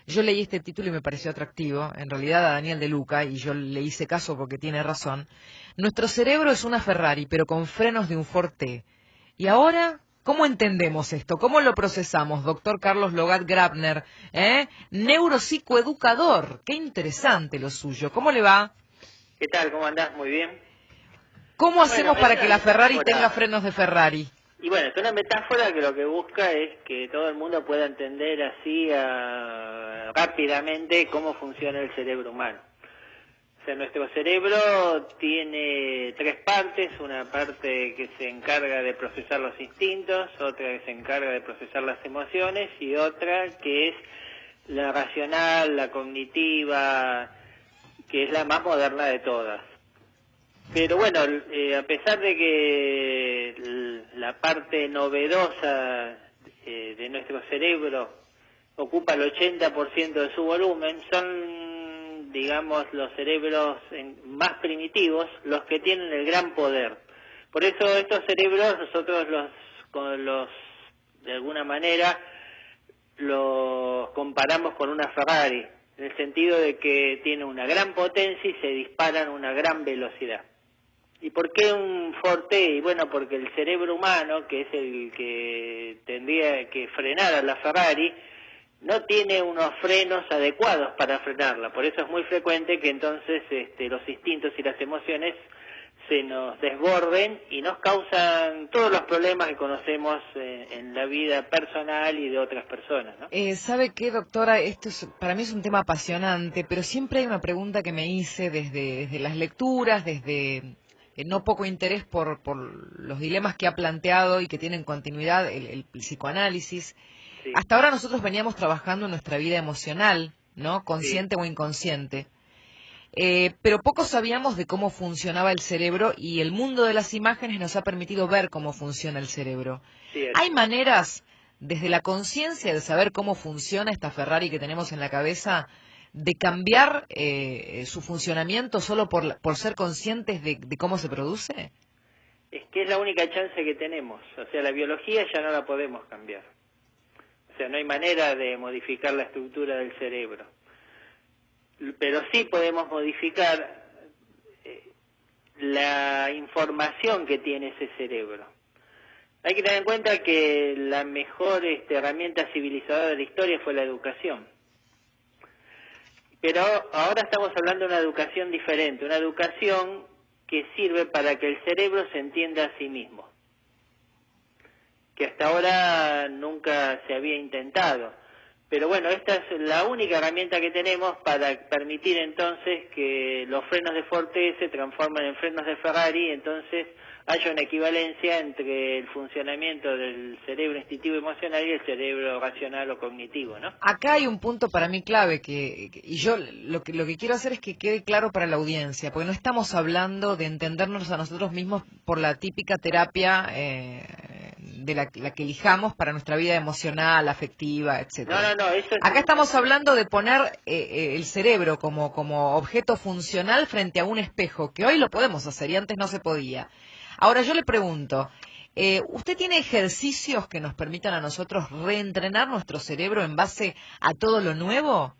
Yo leí este título y me pareció atractivo, en realidad a Daniel De Luca, y yo le hice caso porque tiene razón. Nuestro cerebro es una Ferrari, pero con frenos de un Ford T. Y ahora, ¿cómo entendemos esto? ¿Cómo lo procesamos, doctor Carlos Logat Grabner? Neuropsicoeducador. Qué interesante lo suyo. ¿Cómo le va? ¿Qué tal? ¿Cómo andás? Muy bien. ¿Cómo Bueno, hacemos es para que una la Ferrari tenga metáfora. frenos de Ferrari? Y bueno, es una metáfora que lo que busca es que todo el mundo pueda entender así rápidamente cómo funciona el cerebro humano. O sea, nuestro cerebro tiene tres partes, una parte que se encarga de procesar los instintos, otra que se encarga de procesar las emociones y otra que es la racional, la cognitiva, que es la más moderna de todas. Pero bueno, a pesar de que la parte novedosa de nuestro cerebro ocupa el 80% de su volumen, son, digamos, los cerebros más primitivos los que tienen el gran poder. Por eso estos cerebros nosotros de alguna manera, los comparamos con una Ferrari, en el sentido de que tiene una gran potencia y se disparan a una gran velocidad. ¿Y por qué un Ford T? Y bueno, porque el cerebro humano, que es el que tendría que frenar a la Ferrari, no tiene unos frenos adecuados para frenarla. Por eso es muy frecuente que entonces los instintos y las emociones se nos desborden y nos causan todos los problemas que conocemos en la vida personal y de otras personas, ¿no? ¿Sabe qué, doctora? Para mí es un tema apasionante, pero siempre hay una pregunta que me hice desde las lecturas, desde no poco interés por los dilemas que ha planteado y que tienen continuidad el psicoanálisis. Sí, Hasta ahora nosotros veníamos trabajando en nuestra vida emocional, ¿no? sí, Consciente o inconsciente. Pero poco sabíamos de cómo funcionaba el cerebro y el mundo de las imágenes nos ha permitido ver cómo funciona el cerebro. ¿Hay cierto. maneras, desde la conciencia de saber cómo funciona esta Ferrari que tenemos en la cabeza, de cambiar su funcionamiento solo por ser conscientes de cómo se produce? Es que es la única chance que tenemos. O sea, la biología ya no la podemos cambiar. O sea, no hay manera de modificar la estructura del cerebro. Pero sí podemos modificar la información que tiene ese cerebro. Hay que tener en cuenta que la mejor herramienta civilizadora de la historia fue la educación. Pero ahora estamos hablando de una educación diferente, una educación que sirve para que el cerebro se entienda a sí mismo, que hasta ahora nunca se había intentado. Pero bueno, esta es la única herramienta que tenemos para permitir entonces que los frenos de Ford T se transformen en frenos de Ferrari, entonces haya una equivalencia entre el funcionamiento del cerebro instintivo emocional y el cerebro racional o cognitivo, ¿no? Acá hay un punto para mí clave y yo lo que quiero hacer es que quede claro para la audiencia, porque no estamos hablando de entendernos a nosotros mismos por la típica terapia de la que elijamos para nuestra vida emocional, afectiva, etcétera. No, eso es Acá estamos hablando de poner el cerebro como objeto funcional frente a un espejo, que hoy lo podemos hacer y antes no se podía. Ahora yo le pregunto, ¿usted tiene ejercicios que nos permitan a nosotros reentrenar nuestro cerebro en base a todo lo nuevo?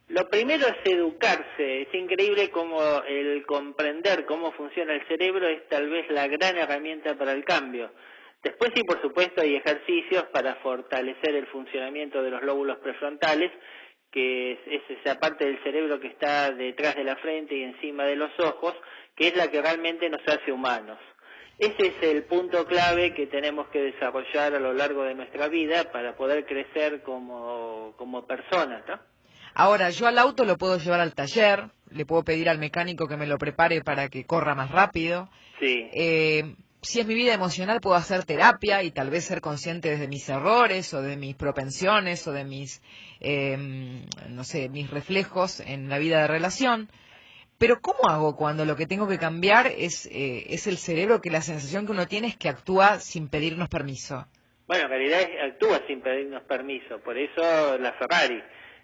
Lo primero es educarse. Es increíble cómo el comprender cómo funciona el cerebro es tal vez la gran herramienta para el cambio. Después sí, por supuesto, hay ejercicios para fortalecer el funcionamiento de los lóbulos prefrontales, que es esa parte del cerebro que está detrás de la frente y encima de los ojos, que es la que realmente nos hace humanos. Ese es el punto clave que tenemos que desarrollar a lo largo de nuestra vida para poder crecer como personas, ¿no? Ahora, yo al auto lo puedo llevar al taller, le puedo pedir al mecánico que me lo prepare para que corra más rápido. Sí. Si es mi vida emocional, puedo hacer terapia y tal vez ser consciente de mis errores o de mis propensiones o de no sé, mis reflejos en la vida de relación. Pero ¿cómo hago cuando lo que tengo que cambiar es el cerebro, que la sensación que uno tiene es que actúa sin pedirnos permiso? Bueno, en realidad actúa sin pedirnos permiso, por eso la Ferrari.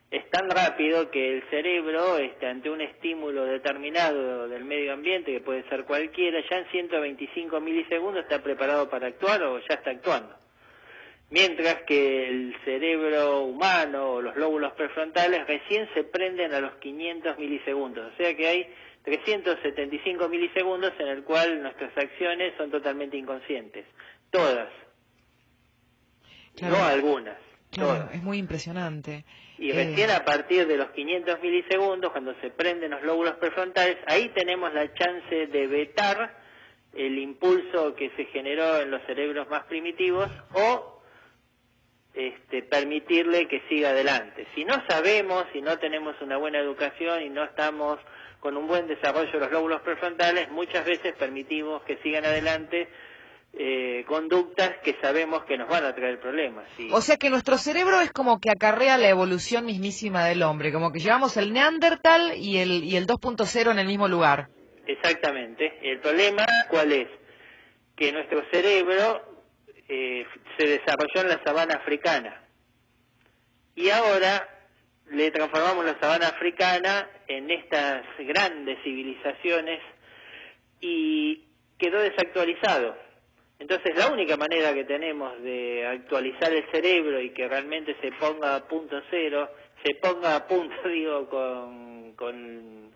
Es tan rápido que el cerebro, ante un estímulo determinado del medio ambiente, que puede ser cualquiera, ya en 125 milisegundos está preparado para actuar o ya está actuando. mientras que el cerebro humano o los lóbulos prefrontales recién se prenden a los 500 milisegundos, o sea que hay 375 milisegundos en el cual nuestras acciones son totalmente inconscientes, todas, Claro, no algunas, claro, todas. es muy impresionante. Y recién a partir de los 500 milisegundos, cuando se prenden los lóbulos prefrontales, ahí tenemos la chance de vetar el impulso que se generó en los cerebros más primitivos o permitirle que siga adelante. Si no sabemos, si no tenemos una buena educación y no estamos con un buen desarrollo de los lóbulos prefrontales, muchas veces permitimos que sigan adelante conductas que sabemos que nos van a traer problemas. ¿Sí? O sea que nuestro cerebro es como que acarrea la evolución mismísima del hombre, como que llevamos el Neandertal y el 2.0 en el mismo lugar. Exactamente. El problema, ¿cuál es? Que nuestro cerebro se desarrolló en la sabana africana y ahora le transformamos la sabana africana en estas grandes civilizaciones y quedó desactualizado. Entonces la única manera que tenemos de actualizar el cerebro y que realmente se ponga a punto cero, se ponga a punto, digo, con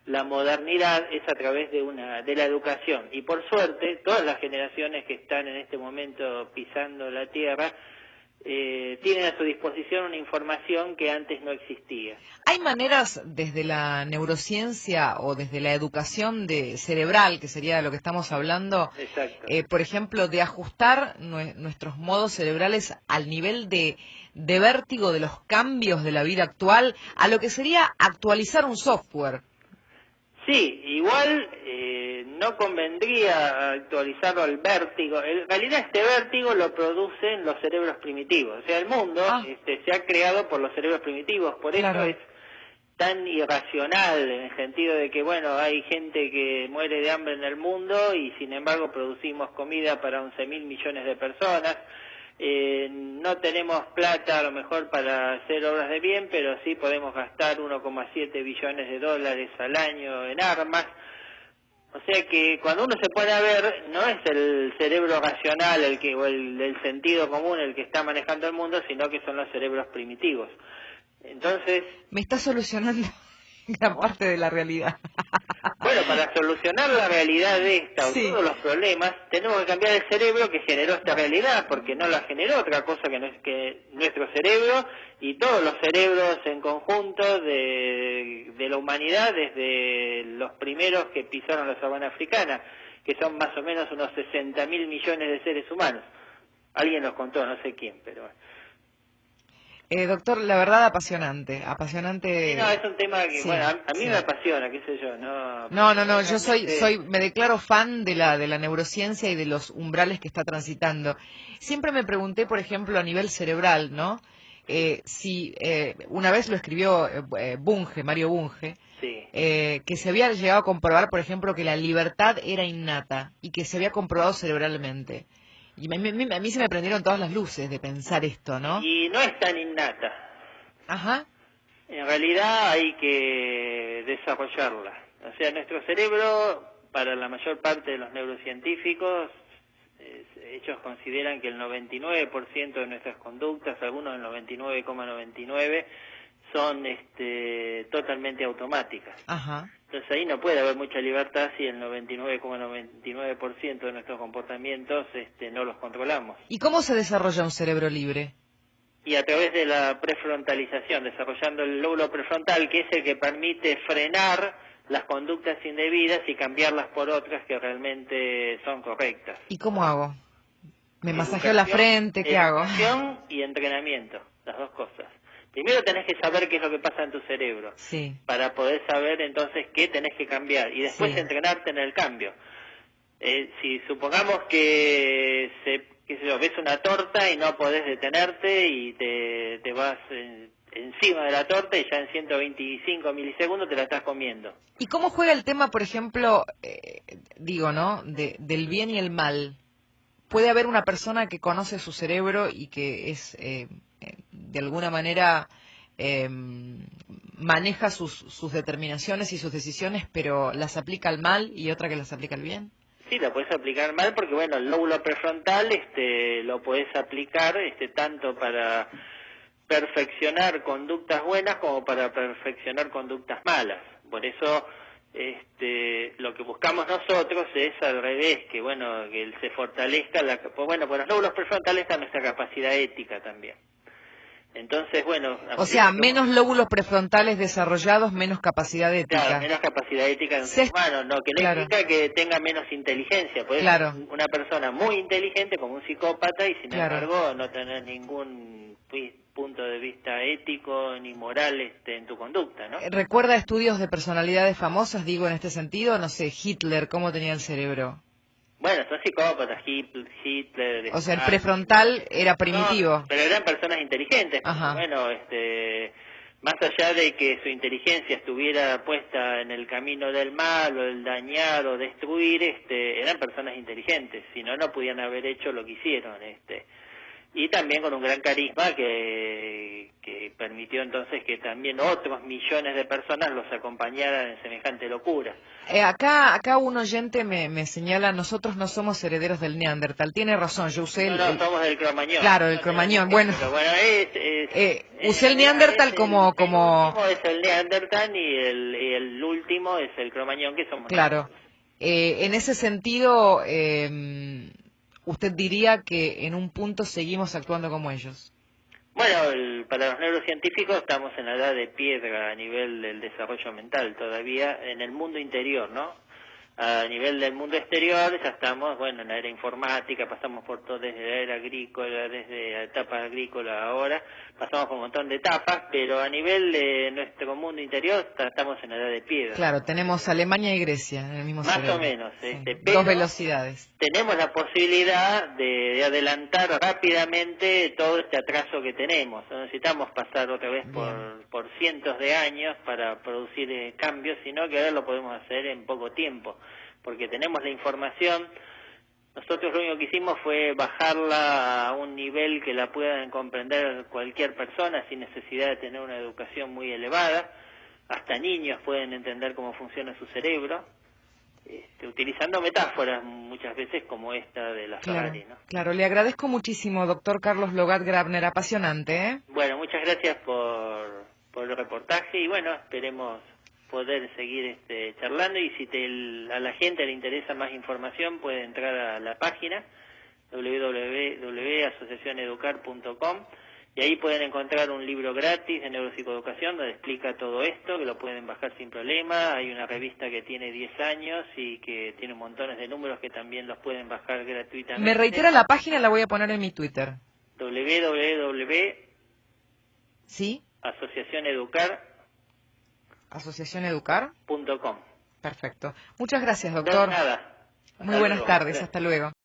la modernidad, es a través de la educación. Y por suerte, todas las generaciones que están en este momento pisando la tierra tienen a su disposición una información que antes no existía. ¿Hay maneras desde la neurociencia o desde la educación cerebral, que sería de lo que estamos hablando, por ejemplo, de ajustar nuestros modos cerebrales al nivel de vértigo de los cambios de la vida actual, a lo que sería actualizar un software? Sí, igual no convendría actualizarlo al vértigo. En realidad este vértigo lo producen los cerebros primitivos. O sea, el mundo se ha creado por los cerebros primitivos. Por eso es tan irracional en el sentido de que, bueno, hay gente que muere de hambre en el mundo y sin embargo producimos comida para 11.000 millones de personas. No tenemos plata a lo mejor para hacer obras de bien, pero sí podemos gastar 1,7 billones de dólares al año en armas. O sea que cuando uno se pone a ver, no es el cerebro racional o el sentido común el que está manejando el mundo, sino que son los cerebros primitivos. Entonces... Me está solucionando gran parte de la realidad. Bueno, para solucionar la realidad de esta o todos los problemas, tenemos que cambiar el cerebro que generó esta realidad, porque no la generó otra cosa que no es que nuestro cerebro y todos los cerebros en conjunto de la humanidad, desde los primeros que pisaron la sabana africana, que son más o menos unos 60.000 millones de seres humanos. Alguien nos contó, no sé quién, pero... doctor, la verdad apasionante. Sí, no, es un tema que, bueno, a mí me apasiona, qué sé yo, no... No, yo me declaro fan de la neurociencia y de los umbrales que está transitando. Siempre me pregunté, por ejemplo, a nivel cerebral, ¿no? Si una vez lo escribió Mario Bunge, que se había llegado a comprobar, por ejemplo, que la libertad era innata y que se había comprobado cerebralmente. Y a mí se me prendieron todas las luces de pensar esto, ¿no? Y no es tan innata. Ajá. En realidad hay que desarrollarla. O sea, nuestro cerebro, para la mayor parte de los neurocientíficos, ellos consideran que el 99% de nuestras conductas, algunos el 99,99, son totalmente automáticas. Ajá. Entonces ahí no puede haber mucha libertad si el 99,99% de nuestros comportamientos no los controlamos. ¿Y cómo se desarrolla un cerebro libre? Y a través de la prefrontalización, desarrollando el lóbulo prefrontal, que es el que permite frenar las conductas indebidas y cambiarlas por otras que realmente son correctas. ¿Y cómo hago? ¿Me masajeo la frente? ¿Qué hago? Educación y entrenamiento, las dos cosas. Primero tenés que saber qué es lo que pasa en tu cerebro, para poder saber entonces qué tenés que cambiar y después entrenarte en el cambio. Si supongamos que ves una torta y no podés detenerte y te vas encima de la torta y ya en 125 milisegundos te la estás comiendo. ¿Y cómo juega el tema, por ejemplo, ¿no? Del bien y el mal? ¿Puede haber una persona que conoce su cerebro y que es, de alguna manera, maneja sus determinaciones y sus decisiones, pero las aplica al mal, y otra que las aplica al bien? Sí, lo puedes aplicar mal porque, bueno, el lóbulo prefrontal lo puedes aplicar tanto para perfeccionar conductas buenas como para perfeccionar conductas malas. Por eso lo que buscamos nosotros es al revés, que bueno, que se fortalezca por los lóbulos prefrontales está nuestra capacidad ética también. Entonces, bueno... O sea, menos lóbulos prefrontales desarrollados, menos capacidad ética. Claro, menos capacidad ética de un ser humano, no, que no implica que tenga menos inteligencia. Puede ser una persona muy inteligente como un psicópata y sin embargo no tener ningún punto de vista ético ni moral en tu conducta, ¿no? ¿Recuerda estudios de personalidades famosas, digo, en este sentido? No sé, Hitler, ¿cómo tenía el cerebro? Bueno, son psicópatas, Hitler... O sea, el prefrontal era primitivo. No, pero eran personas inteligentes. Ajá. Bueno, más allá de que su inteligencia estuviera puesta en el camino del mal o el dañar o destruir, eran personas inteligentes, si no, no podían haber hecho lo que hicieron, y también con un gran carisma que permitió entonces que también otros millones de personas los acompañaran en semejante locura. Acá un oyente me señala, nosotros no somos herederos del Neandertal. Tiene razón, yo usé No, somos del Cromañón. Claro, el Cromañón. Bueno, usé el Neandertal como... El último es el Neandertal y el último es el Cromañón, que somos Claro. En ese sentido, ¿usted diría que en un punto seguimos actuando como ellos? Bueno, para los neurocientíficos estamos en la edad de piedra a nivel del desarrollo mental todavía en el mundo interior, ¿no? A nivel del mundo exterior ya estamos, bueno, en la era informática, pasamos por todo desde la era agrícola, desde la etapa agrícola ahora, pasamos por un montón de etapas, pero a nivel de nuestro mundo interior estamos en la edad de piedra. Claro, tenemos Alemania y Grecia en el mismo cerebro. Más o menos, Dos velocidades. Tenemos la posibilidad de adelantar rápidamente todo este atraso que tenemos. No necesitamos pasar otra vez por cientos de años para producir cambios, sino que ahora lo podemos hacer en poco tiempo, porque tenemos la información. Nosotros lo único que hicimos fue bajarla a un nivel que la puedan comprender cualquier persona sin necesidad de tener una educación muy elevada. Hasta niños pueden entender cómo funciona su cerebro, utilizando metáforas muchas veces como esta de la Ferrari, ¿no? Claro, le agradezco muchísimo, doctor Carlos Logat Grabner, apasionante, ¿eh? Bueno, muchas gracias por el reportaje y bueno, esperemos poder seguir charlando y si a la gente le interesa más información puede entrar a la página www.asociacioneducar.com y ahí pueden encontrar un libro gratis de neuropsicoeducación donde explica todo esto, que lo pueden bajar sin problema. Hay una revista que tiene 10 años y que tiene montones de números que también los pueden bajar gratuitamente. Me reitera la página, la voy a poner en mi Twitter. ¿Sí? Asociacioneducar.com. Perfecto. Muchas gracias, doctor. De nada. Muy buenas tardes, hasta luego.